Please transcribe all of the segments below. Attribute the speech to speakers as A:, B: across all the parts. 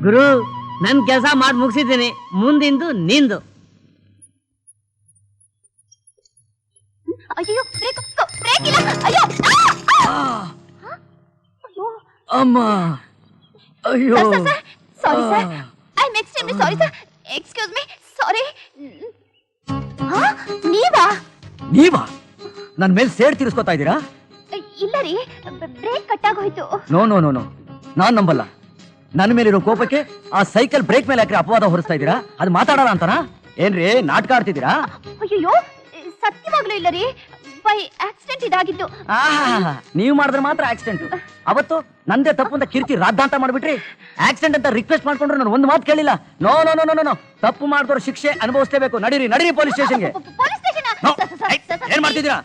A: ಗುರು, ನನ್ ಕೆಲಸ ಮಾಡಿ ಮುಗಿಸಿದ್ದೀನಿ, ಮುಂದಿಂದು ನಿಂದು.
B: ಅಯ್ಯೋ, ಬ್ರೇಕ್ ಇಲ್ಲ. ಅಯ್ಯೋ
C: ಅಮ್ಮ, ಅಯ್ಯೋ.
B: Sorry sir, I am extremely sorry sir. Excuse me, sorry.
C: ನೀವಾ ನನ್ನ ಮೇಲೆ ಸೇಡ್ ತೀರಿಸ್ಕೊತಾ ಇದ್ದೀರಾ?
B: ಇಲ್ಲ ರೀ, ಬ್ರೇಕ್ ಕಟ್ ಆಗೋಯ್ತು.
C: ನೋ ನೋ ನೋ ನೋ, ನಾನ್ ನಂಬಲ್ಲ. ನನ್ನ ಮೇಲಿರೋ ಕೋಪಕ್ಕೆ ಆ ಸೈಕಲ್ ಬ್ರೇಕ್ ಮೇಲೆ ಹಾಕಿ ಅಪವಾದ ಹೊರಿಸ್ತಾ ಇದ್ದೀರಾ? ಅದು ಮಾತಾಡೋಣ ಅಂತನಾ? ಏನ್ರಿ ನಾಟಕ ಆಡ್ತಿದ್ದೀರಾ?
B: ಅಯ್ಯೋ, ಸತ್ಯವಾಗ್ಲೂ ಇಲ್ಲ ರೀ, ಬೈ ಆಕ್ಸಿಡೆಂಟ್ ಇದಾಗಿದ್ದು.
C: ನೀವು ಮಾಡಿದ್ರೆ ಮಾತ್ರ ಆಕ್ಸಿಡೆಂಟ್. ಅವತ್ತು ನಂದೇ ತಪ್ಪು ಅಂತ ಕಿರ್ತಿ ರಾದ್ದಾಂತ ಮಾಡ್ಬಿಟ್ರಿ. ಆಕ್ಸಿಡೆಂಟ್ ಅಂತ ರಿಕ್ವೆಸ್ಟ್ ಮಾಡ್ಕೊಂಡ್ರು ನಾನು ಒಂದು ಮಾತು ಕೇಳಿಲ್ಲ. No no no no no, ತಪ್ಪು ಮಾಡಿದವ್ರ ಶಿಕ್ಷೆ ಅನುಭವಿಸಲೇಬೇಕು. ನಡೀರಿ ನಡೀರಿ ಪೊಲೀಸ್ ಸ್ಟೇಷನ್ಗೆ. ಏನ್ ಮಾಡ್ತಿದ್ದೀರಾ?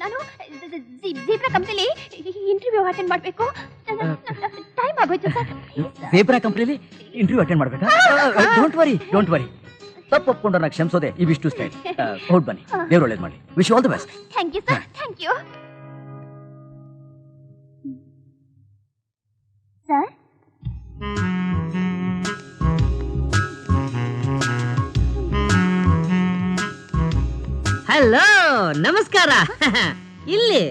B: ನಾನು ಜೀಬ್ರಾ ಕಂಪ್ನಿಲಿ ಇಂಟರ್ವ್ಯೂ ಅಟೆಂಡ್ ಮಾಡ್ಬೇಕು. ಟೈಮ್ ಆಗೋಯ್ತು ಸರ್.
C: ಜೀಬ್ರಾ ಕಂಪ್ನಿಲಿ ಇಂಟರ್ವ್ಯೂ ಅಟೆಂಡ್ ಮಾಡ್ಬೇಕಾ? Don't worry don't worry. ತಪ್ಪು ಒಪ್ಕೊಂಡ್ರೆ ನಾ ಕ್ಷಮಿಸೋದೆ ಈ ವಿಷ್ಣು ಸ್ಟೈಲ್. ಹೊರಡ್ ಬನ್ನಿ, ದೇವ್ರು ಒಳ್ಳೇದು ಮಾಡಿ. Wish all the best.
B: Thank you sir, thank you sir.
A: Hello, ನಮಸ್ಕಾರ. ಇಲ್ಲಿ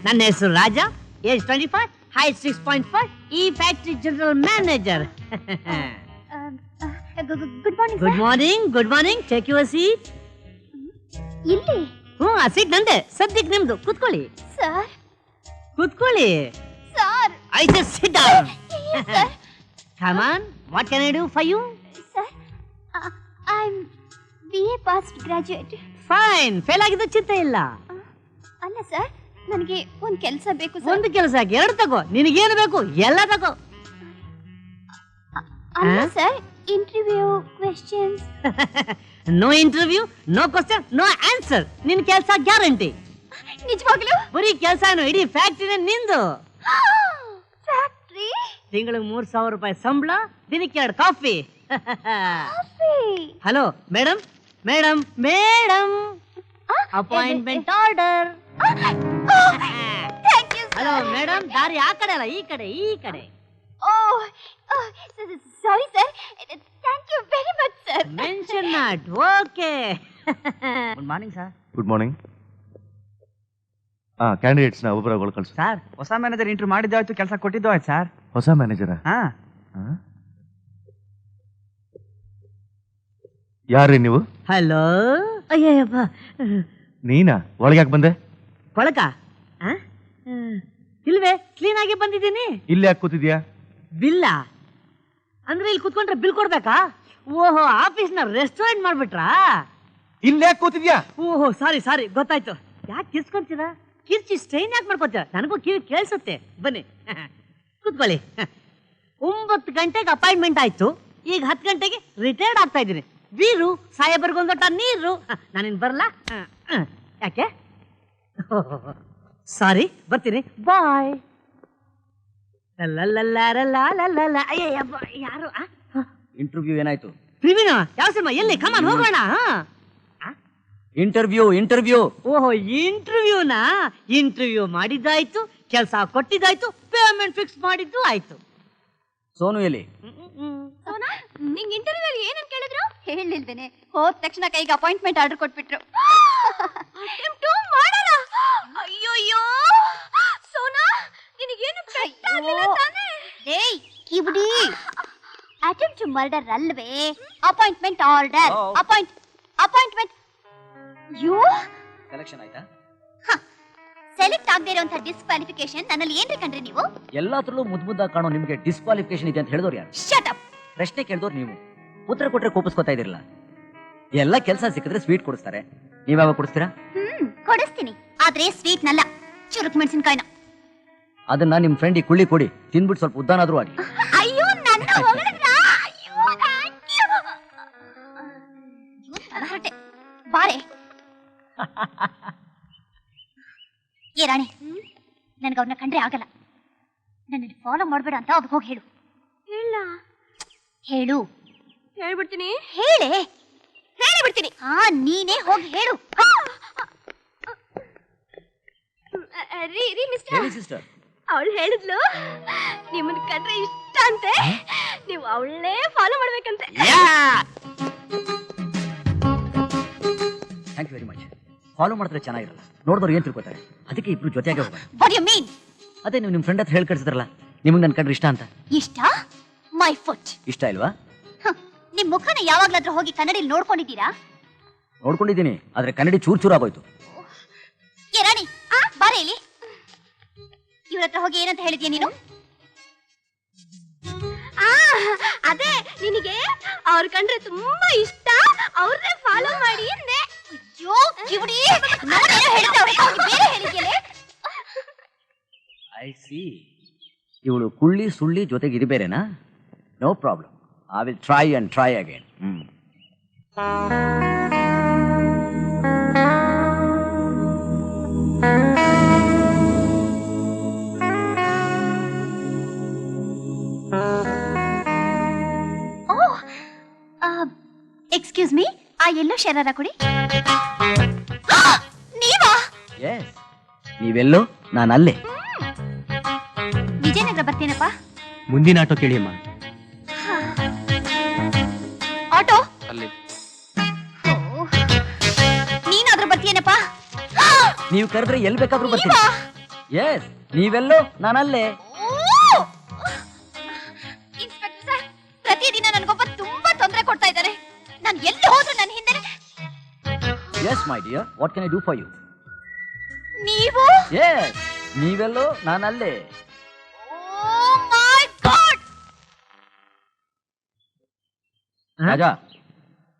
A: ನನ್ನ ಹೆಸರು ರಾಜ, ಏಜ್ 25, ಹೈಟ್ 6.5, ಈ factory general manager.
B: Good morning.
A: Good morning, good morning. Take your seat.
B: ಇಲ್ಲಿ
A: ಆ ಸೀಟ್ ನಂದೆ, ಸದ್ಯಕ್ಕೆ ನಿಮ್ದು. ಕೂತ್ಕೊಳ್ಳಿ
B: ಸರ್.
A: ಕೂತ್ಕೊಳ್ಳಿ.
B: Sir,
A: I just sit down.
B: Sir.
A: Come on, what can I do for you?
B: Sir, I am BA past graduate.
A: Fine. Fail ಆಗಿದ್ದು ಚಿಂತೆ ಇಲ್ಲ.
B: ಅಲ್ಲ ಸರ್, ನನಗೆ ಒಂದು ಕೆಲಸ ಬೇಕು ಸರ್.
A: ಒಂದು ಕೆಲಸ ಎರಡು ತಗೋ, ನಿನಗೇನು ಬೇಕು ಎಲ್ಲ ತಗೋ.
B: ಅಲ್ಲ sir, interview questions.
A: No interview, no question, no answer. ನಿನ್ ಕೆಲಸ ಗ್ಯಾರಂಟಿ.
B: ನಿಜವಾಗ್ಲೂ?
A: ಬರೀ ಕೆಲಸನು ಇಡೀ ಫ್ಯಾಕ್ಟರಿನ ನಿಂದು.
B: ಫ್ಯಾಕ್ಟರಿ?
A: ತಿಂಗಳಿಗೆ 3,000 ರೂಪಾಯಿ ಸಂಬಳ, ದಿನಕ್ಕೆ 2 coffee. Hello madam, madam, madam, appointment order. Hello madam, ದಾರಿ ಆ ಕಡೆ ಅಲ್ಲ, ಈ ಕಡೆ, ಈ ಕಡೆ.
B: Sorry sir, thank you very much sir.
A: Mention not. Okay. Good morning sir.
D: Good morning. Candidates ನ ಒಬ್ಬರೊಬ್ಬರು ಕಳಿಸು
E: ಸರ್. ಹೊಸ ಮ್ಯಾನೇಜರ್ ಇಂಟರ್ವ್ಯೂ ಮಾಡಿದ್ದು ಆಯ್ತು, ಕೆಲಸ ಕೊಟ್ಟಿದ್ದು ಆಯ್ತು ಸರ್.
D: ಹೊಸ ಮ್ಯಾನೇಜರ? ಯಾರ್ರೀ ನೀವು?
A: ಹಲೋ. ಅಯ್ಯಪ್ಪ,
D: ನೀನಾ? ಒಳಗೆ ಯಾಕೆ ಬಂದೆ?
A: ಕೊಳಕ ಇಲ್ವೇ, ಕ್ಲೀನ್ ಆಗಿ ಬಂದಿದ್ದೀನಿ.
D: ಇಲ್ಲಿ ಯಾಕೆ ಕೂತಿದ್ಯಾ?
A: ಬಿಲ್ಲ ಅಂದ್ರೆ ಇಲ್ಲಿ ಕುತ್ಕೊಂಡ್ರೆ ಬಿಲ್ ಕೊಡ್ಬೇಕಾ? ಓಹೋ, ಆಫೀಸ್ ನ ರೆಸ್ಟೋರೆಂಟ್ ಮಾಡ್ಬಿಟ್ರಾ?
D: ಇಲ್ಲಿ ಯಾಕೆ ಕೂತಿದ್ಯಾ?
A: ಓಹೋ, ಸಾರಿ ಸಾರಿ, ಗೊತ್ತಾಯ್ತು. ಯಾಕೆ ಕಿರ್ಸ್ಕೊಂತೀರಾ? ಕಿರ್ಚಿ ಸ್ಟ್ರೈನ್ ಯಾಕೆ ಮಾಡ್ಕೊತೀರಾ? ನನಗೂ ಕಿವಿ ಕೇಳಿಸುತ್ತೆ. ಬನ್ನಿ ಕೂತ್ಕೊಳ್ಳಿ. 9 ಗಂಟೆಗೆ ಅಪಾಯಿಂಟ್ಮೆಂಟ್ ಆಯ್ತು, ಈಗ 10 ಗಂಟೆಗೆ ರಿಟೈರ್ಡ್ ಆಗ್ತಾ ಇದ್ದೀನಿ. ವೀರು ಸಾಹೇಬರ್ಗೊಂದು ಲೋಟ ನೀರು. ನಾನಿನ್ ಬರಲ್ಲ. ಯಾಕೆ? ಸಾರಿ, ಬರ್ತೀನಿ. ಬಾಯ್. ಯಾರು?
C: ಇಂಟರ್ವ್ಯೂ ಏನಾಯ್ತು?
A: ಪ್ರಿವಿನ ಯಾವ ಸಿನಿಮಾ? ಎಲ್ಲಿ? ಕಮಾನ್ ಹೋಗೋಣ.
C: Interview interview.
A: ಓಹೋ, ಇಂಟರ್ವ್ಯೂನಾ? ಇಂಟರ್ವ್ಯೂ ಮಾಡಿದ್ದಾಯ್ತು, ಕೆಲಸ ಕೊಟ್ಟಿದ್ದಾಯ್ತು, ಪೇಮೆಂಟ್ ಫಿಕ್ಸ್ ಮಾಡಿದ್ದು ಆಯ್ತು.
C: ಸೋನು ಎಲ್ಲಿ?
B: ಸೋನಾ, ನಿಂಗೆ ಇಂಟರ್ವ್ಯೂ ಏನಂತ ಕೇಳಿದ್ರು? ಹೇಳಿಲ್ವೇನೆ, ಹೋದ ತಕ್ಷಣ ಕೈಗೆ ಅಪಾಯಿಂಟ್ಮೆಂಟ್ ಆರ್ಡರ್ ಕೊಟ್ಬಿಟ್ರು. ಅಯ್ಯೋಯ್ಯೋ ಸೋನಾ, ನಿನಗೇನು ಕಟ್ಟಾಗಿಲ್ಲ ತಾನೆ? ಏಯ್ ಕಿಬಡಿ, ಅಟೆಂಪ್ಟ್ ಟು ಮರ್ಡರ್ ಅಲ್ವೇ? Appointment order. ಅಪಾಯಿಂಟ್ಮೆಂಟ್. ಯೋ
C: ಸೆಲೆಕ್ಷನ್ ಆಯ್ತಾ?
B: ಸೆಲೆಕ್ಟ್ ಆಗದೇ ಇರುವಂತ ಡಿಸ್ಕ್ವಾಲಿಫಿಕೇಶನ್ ನನ್ನಲ್ಲಿ ಏನ್ರಿ ಕಂಡ್ರಿ ನೀವು?
C: ಎಲ್ಲಾದ್ರಲ್ಲೂ ಮುದ್ದಾಗಿ ಕಾಣೋ ನಿಮಗೆ ಡಿಸ್ಕ್ವಾಲಿಫಿಕೇಶನ್ ಇದೆ ಅಂತ ಹೇಳಿದವ್ರು ಯಾರು?
B: Shut up.
C: ಪ್ರಶ್ನೆ ಕೇಳಿದವ್ರು ನೀವು, ಉತ್ತರ ಕೊಟ್ರೆ ಕೋಪಿಸ್ಕೊತಾ ಇದಿರಲ್ಲ. ಎಲ್ಲ ಕೆಲಸ ಸಿಕ್ಕಿದ್ರೆ ಸ್ವೀಟ್ ಕೊಡಿಸ್ತಾರೆ, ನೀವ್ಯಾವಾಗ ಕೊಡಿಸ್ತೀರಾ?
B: ಕೊಡಿಸ್ತೀನಿ, ಆದ್ರೆ ಸ್ವೀಟ್ ನಲ್ಲ, ಚುರುಕ್ ಮೆಣಸಿನಕಾಯಿನ.
C: ಅದನ್ನ ನಿಮ್ ಫ್ರೆಂಡ್ ಕುಳ್ಳಿ ಕೊಡಿ, ತಿನ್ಬಿಟ್ಟು ಸ್ವಲ್ಪ ಉದ್ದಾನಾದ್ರೂ ಆಗಿ.
B: ಅಯ್ಯೋ ನನ್ನ ಹೊಗಳಿದ್ರಾ? ಅಯ್ಯೋ ಥ್ಯಾಂಕ್ ಯು. ಹೊರಟೆ ಬಾರೆ. ಏ ರಾಣಿ, ನನ್ಗೆ ಅವ್ರನ್ನ ಕಂಡ್ರೆ ಆಗಲ್ಲ. ನನ್ನನ್ನು ಫಾಲೋ ಮಾಡಬೇಡ ಅಂತ ಅವ್ರಿಗೆ ಹೋಗಿ ಹೇಳು. ಹೇಳ? ಹೇಳು. ಹೇಳ್ಬಿಡ್ತೀನಿ. ಹೇಳೇ, ಹೇಳಿಬಿಡ್ತೀನಿ. ನೀನೇ ಹೋಗಿ ಹೇಳು. ರೀ ಮಿಸ್ಟರ್
C: ಹೇಳಿ ಸಿಸ್ಟರ್.
B: ಅವಳು ಹೇಳಿದ್ಲು ನಿಮ್ಮನ್ನ ಕಂಡ್ರೆ ಇಷ್ಟ ಅಂತೆ, ನೀವು ಅವಳನ್ನೇ ಫಾಲೋ ಮಾಡ್ಬೇಕಂತೆ.
C: Thank you very much. Follow ಮಾಡಿದ್ರೆ ಚೆನ್ನಾಗಿರಲ್ಲ, ನೋಡಿದವ್ರು ಏನ್ ತಿಳ್ಕೊತಾರೆ, ಅದಕ್ಕೆ ಇಬ್ರು ಜೊತೆಯಾಗಿ ಹೋಗೋಣ.
B: What you mean?
C: ಅದೇ ನೀವು ನಿಮ್ಮ ಫ್ರೆಂಡ್ ಹತ್ರ ಹೇಳಿ ಕಳಿಸಿದ್ರಲ್ಲ, ನಿಮಗೆ ನನ್ನ ಕಂಡ್ರೆ ಇಷ್ಟ ಅಂತ.
B: ಇಷ್ಟ? My foot.
C: ಇಷ್ಟ ಇಲ್ವಾ?
B: ನಿಮ್ ಮುಖನ ಯಾವಾಗ್ಲಾದ್ರೂ ಹೋಗಿ ಕನ್ನಡಿಲಿ ನೋಡ್ಕೊಂಡಿದ್ದೀರಾ?
C: ನೋಡ್ಕೊಂಡಿದ್ದೀನಿ, ಆದ್ರೆ ಕನ್ನಡಿ ಚೂರ್ ಚೂರ್ ಆಗೋಯ್ತು.
B: ಏ ರಾಣಿ, ಬಾರೆ ಇಲ್ಲಿ. ಇವ್ರ ಹತ್ರ ಹೋಗಿ ಏನಂತ ಹೇಳಿದ್ಯಾ ನೀನು? ಅದೇ ನಿನಗೆ ಅವ್ರ ಕಂಡ್ರೆ ತುಂಬಾ ಇಷ್ಟ, ಅವ್ರನ್ನೇ ಫಾಲೋ ಮಾಡಿ ಅಂದೆ. ಅಯ್ಯೋ ಕಿವುಡಿ, ನಾನೇನೋ ಹೇಳಿದ್ದೆ, ಅವ್ರ ಹತ್ರ ಹೋಗಿ ಬೇರೆ ಹೇಳಿದ್ಯಲೇ.
C: I C. ಇವಳು ಕುಳ್ಳಿ ಸುಳ್ಳಿ ಜೊತೆಗೆ ಇದು ಬೇರೆನಾ? No problem, I will try and try again.
B: Excuse me, ಆ ಎಲ್ಲೋ ಶರಾರ ಕೊಡಿ. ನೀವಾ?
C: ಎಸ್, ನೀವೆಲ್ಲೋ ನಾನು ಅಲ್ಲೇ.
B: ವಿಜಯನಗರ ಬರ್ತೀನಪ್ಪ.
E: ಮುಂದಿನ ಆಟೋ ಕೇಳಿಯಮ್ಮ.
B: ಆಟೋ
E: ಅಲ್ಲಿ
B: ನೀನಾದ್ರೂ ಬರ್ತೀಯನಪ್ಪ.
C: ನೀವು ಕರೆದ್ರೆ ಎಲ್ಲಿ ಬೇಕಾದ್ರೂ ಬರ್ತೀನಿ. ಎಸ್, ನೀವೆಲ್ಲೋ ನಾನಲ್ಲೇ.
B: ಇನ್ಸ್ಪೆಕ್ಟರ್ ಸರ್, ಪ್ರತಿದಿನ ನನಗೊಬ್ಬ ತುಂಬಾ ತೊಂದರೆ ಕೊಡ್ತಾ ಇದ್ದಾರೆ. ನಾನು ಎಲ್ಲಿ ಹೋದ್ರು ನನ್ನ ಹಿಂದೆ.
C: Yes my dear, what can I do for you?
B: ನೀವು?
C: ಎಸ್, ನೀವೆಲ್ಲೋ ನಾನಲ್ಲೇ.
B: Oh my god!
C: ರಾಜಾ,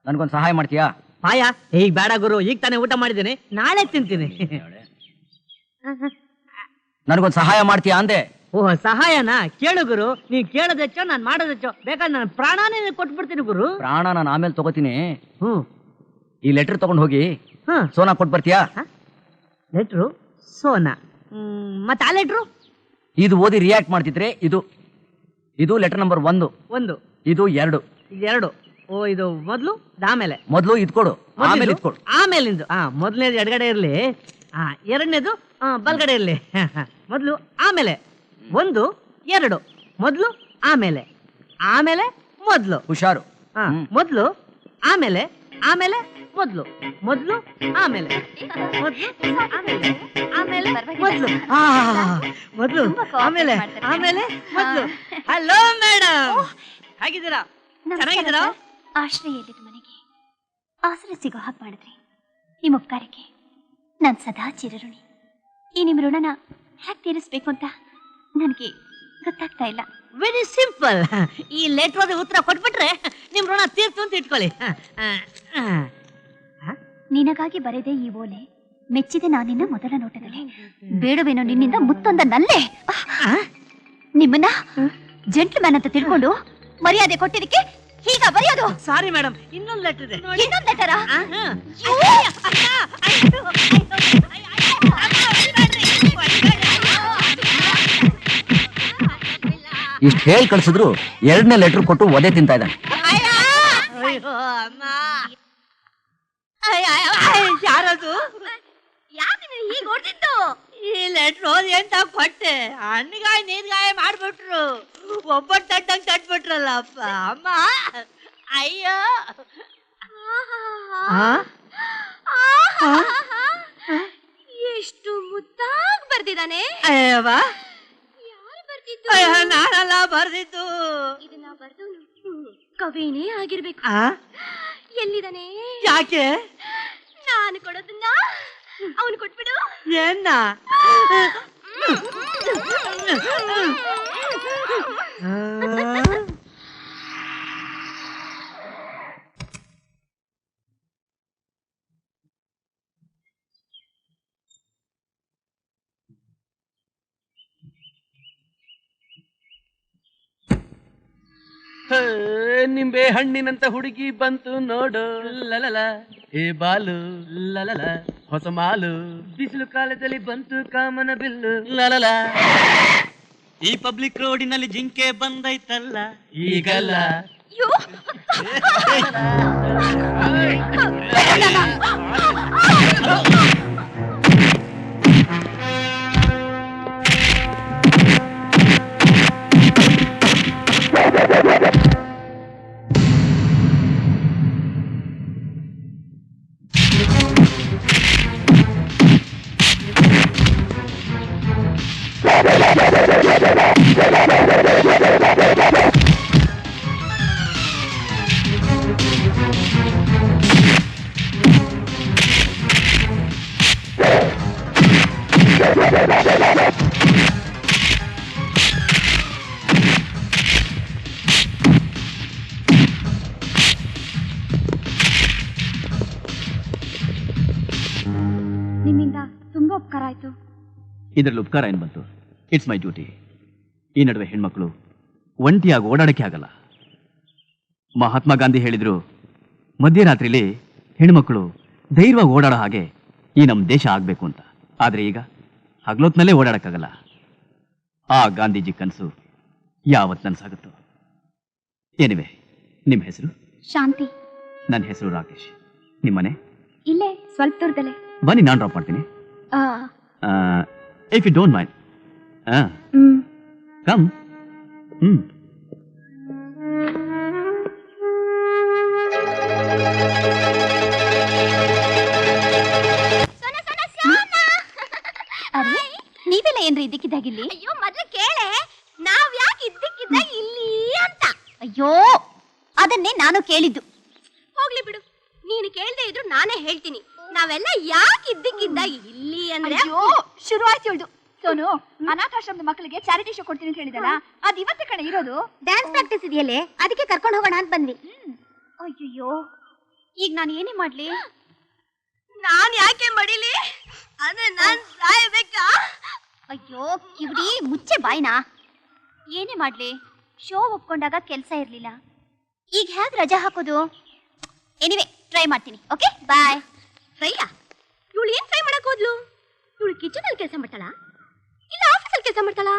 C: ನನ್ಗೊಂದು ಸಹಾಯ ಮಾಡ್ತೀಯಾ?
A: ಪಾಯ, ಈಗ ಬೇಡ ಗುರು, ಈಗ ತಾನೇ ಊಟ ಮಾಡಿದ್ದೀನಿ, ನಾಳೆ ತಿಂತೀನಿ.
C: ನನ್ಗೊಂದು ಸಹಾಯ ಮಾಡ್ತೀಯಾ ಅಂದೆ.
A: ಓಹ್, ಸಹಾಯನಾ? ಕೇಳು ಗುರು, ನೀನ್ ಕೇಳೋದಚ್ಚೋ ನಾನು ಮಾಡೋದಚ್ಚೋ, ಬೇಕಾದ್ರೆ ನಾನು ಪ್ರಾಣನೇ ಕೊಟ್ಬಿಡ್ತೀನಿ ಗುರು.
C: ಪ್ರಾಣ ನಾನು ಆಮೇಲೆ ತಗೋತೀನಿ.
A: ಹ್ಮ್
C: ಈ ಲೆಟರ್ ತಗೊಂಡು ಹೋಗಿ
A: ಹ್ಮ್
C: ಸೋನಾ ಕೊಟ್ಟು ಬರ್ತೀಯಾ?
A: ಲೆಟ್ರು ಸೋನಾ, ಮತ್ತೆ ಆ ಲೆಟ್ರು
C: ಇದು ಓದಿ ರಿಯಾಕ್ಟ್ ಮಾಡ್ತಿದ್ರೆ ಇದು ಇದು ಲೆಟರ್ ನಂಬರ್ 1,
A: ಒಂದು,
C: ಇದು 2.
A: ಇದು 2. ಓ, ಇದು ಮೊದ್ಲು, ಆಮೇಲೆ
C: ಮೊದಲು ಇದು ಕೊಡು, ಆಮೇಲೆ ಇದು ಕೊಡು.
A: ಆಮೇಲಿಂದು ಮೊದಲನೇದು ಎಡಗಡೆ ಇರ್ಲಿ, ಎರಡನೇದು ಬಲ್ಗಡೆ ಇರ್ಲಿ. ಮೊದ್ಲು ಆಮೇಲೆ, 1 2, ಮೊದ್ಲು ಆಮೇಲೆ, ಆಮೇಲೆ ಮೊದ್ಲು.
C: ಹುಷಾರು.
A: ಮೊದ್ಲು ಆಮೇಲೆ, ಆಮೇಲೆ ಮೊದ್ಲು, ಮೊದ್ಲು ಆಮೇಲೆ, ಮೊದ್ಲು ಆಮೇಲೆ, ಆಮೇಲೆ ಮೊದ್ಲು, ಮೊದ್ಲು ಆಮೇಲೆ, ಆಮೇಲೆ ಮೊದ್ಲು. ಹಲೋ ಮೇಡಮ್, ಹೇಗಿದ್ದೀರಾ? ಚೆನ್ನಾಗಿದ್ದೀರಾ?
B: ಆಶ್ರಯ ಇಲ್ಲದ ಮನೆಗೆ ಆಶ್ರಯ ಸಿಗೋ ಹಾಗೆ ಮಾಡಿದ್ರಿ. ನಿಮ್ಮ ಉಪಕಾರಕ್ಕೆ ನಾನು ಸದಾ ಚಿರಋಣಿ. ಈ ನಿಮ್ಮ ಋಣನ ಹೇಗೆ ತೀರಿಸ್ಬೇಕು ಅಂತ ನನಗೆ ಗೊತ್ತಾಗ್ತಾ ಇಲ್ಲ.
A: ವೆರಿ ಸಿಂಪಲ್, ಈ ಲೆಟರ್ ಉತ್ತರ ಕೊಟ್ಬಿಟ್ರೆ ನಿಮ್ ಋಣ ತೀರ್ತು ಅಂತ ಇಟ್ಕೊಳ್ಳಿ.
B: ನಿನಗಾಗಿ ಬರೆದೆ ಈ ಓಲೆ, ಮೆಚ್ಚಿದೆ ನಾನಿನ್ನ ಮೊದಲ ನೋಟದಲ್ಲಿ. ಬೇಡವೇನೋ ನಿನ್ನಿಂದ ಮುತ್ತೊಂದ ನಲ್ಲೆ. ನಿಮ್ಮನ್ನ ಜೆಂಟ್ಲ್ಮ್ಯಾನ್ ಅಂತ ತಿಳ್ಕೊಂಡು ಮರ್ಯಾದೆ ಕೊಟ್ಟಿದ್ದಕ್ಕೆ ಹೀಗ ಬರೆಯೋದು?
A: ಸಾರಿ ಮೇಡಮ್, ಇನ್ನೊಂದು ಲೆಟರ್ ಇದೆ.
B: ಇನ್ನೊಂದ್ ಲೆಟರಾ?
C: ಇಷ್ಟು ಹೇಳಿ ಕಳ್ಸಿದ್ರು 2ನೇ ಲೆಟರ್ ಕೊಟ್ಟು ಒದೆ ತಿಂತಾ ಇದ್ದಾನೆ.
A: ಯಾರದು?
B: ಯಾಕೆ ಹೀಗೆ ಹೊಡೆದಿದ್ದು?
A: ಈ ಲೆಟರ್ ಓದಿ ಅಂತ ಕೊಟ್ಟೆ, ಹಣ್ಣುಗಾಯಿ ನೀರ್ಗಾಯಿ ಮಾಡ್ಬಿಟ್ರು, ಒಬ್ಬಟ್ಟು ತಟ್ಟಂಗ್ ತಟ್ಬಿಟ್ರಲ್ಲ ಅಪ್ಪ ಅಮ್ಮ. ಅಯ್ಯೋ,
B: ಎಷ್ಟು ಮುದ್ದಾಗಿ ಬರ್ದಿದ್ದಾನೆ.
A: ಅಯ್ಯವ್ವ,
B: ಯಾರು ಬರ್ದಿದ್ದು?
A: ನಾನೆಲ್ಲ ಬರ್ದಿದ್ದು.
B: ಇದನ್ನ ಬರ್ದು ಕವಿನೇ ಆಗಿರ್ಬೇಕು. ಎಲ್ಲಿದ್ದಾನೆ?
A: ಯಾಕೆ?
B: ನಾನು ಕೊಡೋದನ್ನ ಅವನು ಕೊಟ್ಬಿಡು.
A: ಏನ್ನ?
E: ನಿಂಬೆ ಹಣ್ಣಿನಂತ ಹುಡುಗಿ ಬಂತು ನೋಡು, ಲಲಲ ಏ ಬಾಲು ಲಲಲ ಹೊಸ ಮಾಲು, ಬಿಸಿಲು ಕಾಲದಲ್ಲಿ ಬಂತು ಕಾಮನ ಬಿಲ್ಲು ಲಲಲ.
F: ಈ ಪಬ್ಲಿಕ್ ರೋಡಿನಲ್ಲಿ ಜಿಂಕೆ ಬಂದೈತಲ್ಲ
E: ಈಗಲ್ಲ.
B: ನಿಮ್ಮಿಂದ ತುಂಬಾ ಉಪಕಾರ ಆಯ್ತು.
C: ಇದರಲ್ಲಿ ಉಪಕಾರ ಏನು ಬಂತು? It's my duty. ಈ ನಡುವೆ ಹೆಣ್ಮಕ್ಳು ಒಂಟಿಯಾಗಿ ಓಡಾಡಕ್ಕೆ ಆಗಲ್ಲ. ಮಹಾತ್ಮ ಗಾಂಧಿ ಹೇಳಿದ್ರು, ಮಧ್ಯರಾತ್ರಿಲಿ ಹೆಣ್ಮಕ್ಳು ಧೈರ್ಯವಾಗಿ ಓಡಾಡೋ ಹಾಗೆ ಈ ನಮ್ಮ ದೇಶ ಆಗಬೇಕು ಅಂತ. ಆದರೆ ಈಗ ಹಗಲೊತ್ನಲ್ಲೇ ಓಡಾಡಕ್ಕಾಗಲ್ಲ. ಆ ಗಾಂಧೀಜಿ ಕನಸು ಯಾವತ್ತು ನನಸಾಗುತ್ತೋ. ಏನಿವೆ, ನಿಮ್ಮ ಹೆಸರು?
B: ಶಾಂತಿ.
C: ನನ್ನ ಹೆಸರು ರಾಕೇಶ್. ನಿಮ್ಮನೆ?
B: ಇಲ್ಲೇ ಸ್ವಲ್ಪ ದೂರದಲ್ಲೇ.
C: ಬನ್ನಿ, ನಾನು ಡ್ರಾಪ್ ಮಾಡ್ತೀನಿ.
B: ಆ,
C: if you don't mind.
B: Hmm.
C: Come.
B: ಅರೆ, ನೀವೆಲ್ಲ ಏನ್ರಿ ಇದ್ದಕ್ಕಿದ್ದಾಗಿಲ್ಲಿ? ಅಯ್ಯೋ, ಮೊದ್ಲು ಕೇಳೆ, ನಾವ್ ಯಾಕೆ ಇದ್ದಕ್ಕಿದ್ದಾಗ ಇಲ್ಲಿ ಅಂತ. ಅಯ್ಯೋ, ಅದನ್ನೇ ನಾನು ಕೇಳಿದ್ದು.
G: ಹೋಗ್ಲಿ ಬಿಡು, ನೀನು ಕೇಳ್ದೆ ಇದ್ರು ನಾನೇ ಹೇಳ್ತೀನಿ. ನಾವೆಲ್ಲ ಯಾಕೆ ಇದ್ದಕ್ಕಿದ್ದಾಗ ಇಲ್ಲಿ ಅಂದ್ರೆ
B: ಅಯ್ಯೋ, ಶುರು ಆಯ್ತು ಹೇಳ್ದು. ಸೋನು, ಅನಾಥಾಶ್ರಮದ ಮಕ್ಕಳಿಗೆ ಚಾರಿಟಿ ಶೋ ಕೊಡ್ತೀನಿ ಅಂತ ಹೇಳಿದಲ್ಲ, ಅದ್ ಇವತ್ತೇ ಕಣೆ ಇರೋದು.
G: ಡ್ಯಾನ್ಸ್ ಪ್ರಾಕ್ಟೀಸ್ ಇದೆಯಲ್ಲೇ, ಅದಕ್ಕೆ ಕರ್ಕೊಂಡು ಹೋಗೋಣ ಅಂತ ಬಂದ್ವಿ.
B: ಅಯ್ಯಯ್ಯೋ, ಈಗ ನಾನು ಏನೇ ಮಾಡ್ಲಿ?
G: ನಾನ್ ಯಾಕೆ ಮಡಿಲಿ? ಅಂದ್ರೆ ನಾನ್ ಸಾಯ್ಬೇಕಾ?
B: ಅಯ್ಯೋ ಕಿವಿಡಿ, ಮುಚ್ಚೆ ಬಾಯ್ನಾ. ಏನೇ ಮಾಡ್ಲಿ, ಶೋ ಒಪ್ಕೊಂಡಾಗ ಕೆಲಸ ಇರ್ಲಿಲ್ಲ, ಈಗ ಹೇಗೆ ರಜಾ ಹಾಕೋದು? ಎನಿವೆ, ಟ್ರೈ ಮಾಡ್ತೀನಿ. ಓಕೆ, ಬಾಯ್.
G: ಫ್ರೈಯಾ? ಇವಳು ಏನ್ ಫ್ರೈ ಮಾಡಕ್ ಹೋದ್ಲು? ಇವಳು ಕಿಚನ್ ಅಲ್ಲಿ ಕೆಲಸ ಮಾಡ್ತಾಳಾ ಇಲ್ಲ ಆಫೀಸಲ್ಲಿ ಕೆಲಸ ಮಾಡ್ತಾಳಾ?